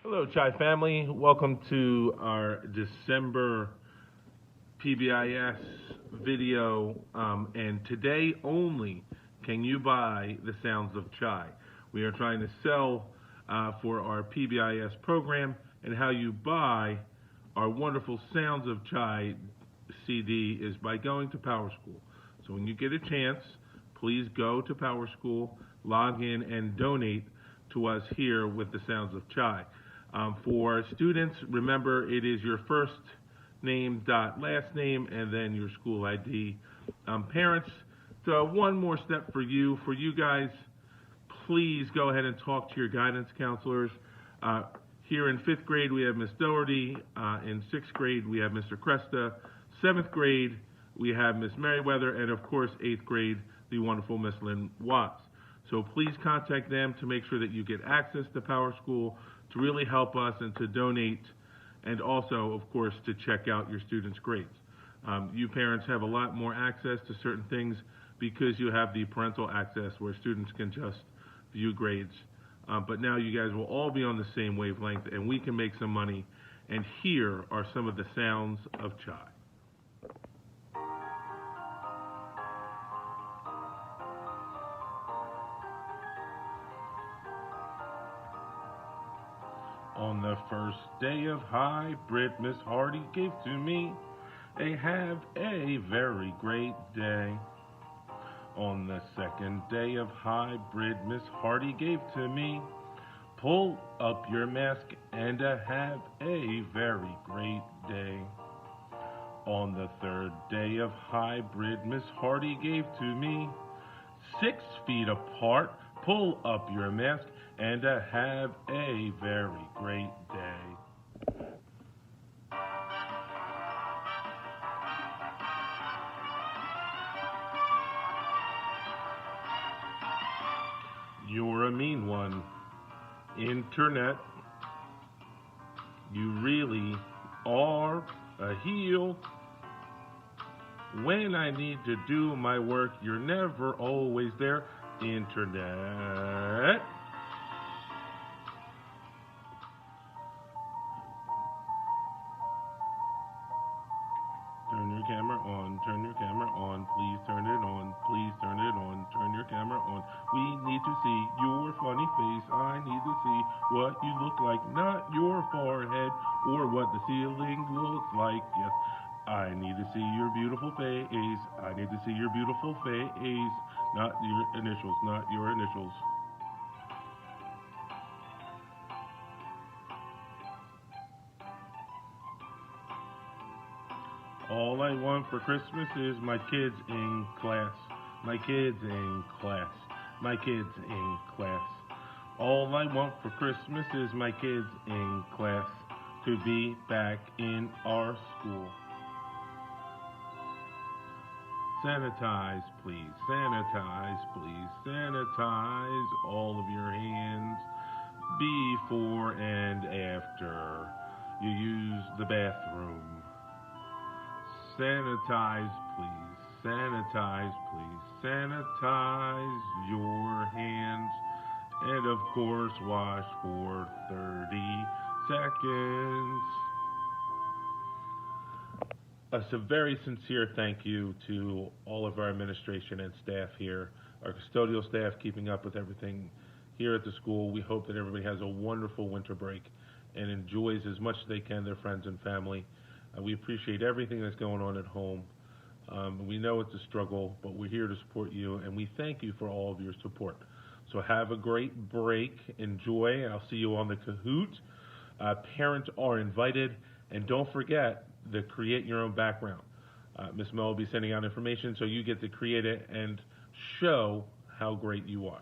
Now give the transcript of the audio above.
Hello, Chai family. Welcome to our December PBIS video. And today only can you buy the Sounds of Chai. We are trying to sell for our PBIS program, and how you buy our wonderful Sounds of Chai CD is by going to PowerSchool. So when you get a chance, please go to PowerSchool, log in, and donate to us here with the Sounds of Chai. For students, remember it is your first name dot last name and then your school ID. Parents, one more step for you. For you guys, please go ahead and talk to your guidance counselors. Here in 5th grade, we have Miss Doherty. In 6th grade, we have Mr. Cresta. 7th grade, we have Miss Merriweather. And of course, 8th grade, the wonderful Miss Lynn Watts. So please contact them to make sure that you get access to PowerSchool, to really help us and to donate, and also, of course, to check out your students' grades. You parents have a lot more access to certain things because you have the parental access where students can just view grades. But now you guys will all be on the same wavelength, and we can make some money. And here are some of the sounds of Chai. On the first day of hybrid, Miss Hardy gave to me have a very great day. On the second day of hybrid, Miss Hardy gave to me, pull up your mask and have a very great day. On the third day of hybrid, Miss Hardy gave to me, 6 feet apart, pull up your mask and have a very great day. You're a mean one, Internet. You really are a heel. When I need to do my work, you're never always there, Internet. Turn your camera on, turn your camera on, please turn it on, please turn it on, turn your camera on. We need to see your funny face, I need to see what you look like, not your forehead or what the ceiling looks like. Yes, I need to see your beautiful face, I need to see your beautiful face, not your initials, not your initials. All I want for Christmas is my kids in class, my kids in class, my kids in class. All I want for Christmas is my kids in class, to be back in our school. Sanitize, please, sanitize, please, sanitize all of your hands before and after you use the bathroom. Sanitize, please, sanitize, please, sanitize your hands, and of course wash for 30 seconds. A very sincere thank you to all of our administration and staff here, our custodial staff keeping up with everything here at the school. We hope that everybody has a wonderful winter break and enjoys as much as they can their friends and family. We appreciate everything that's going on at home. We know it's a struggle, but we're here to support you, and we thank you for all of your support. So have a great break. Enjoy, and I'll see you on the Kahoot. Parents are invited, and don't forget to create your own background. Ms. Mel will be sending out information, so you get to create it and show how great you are.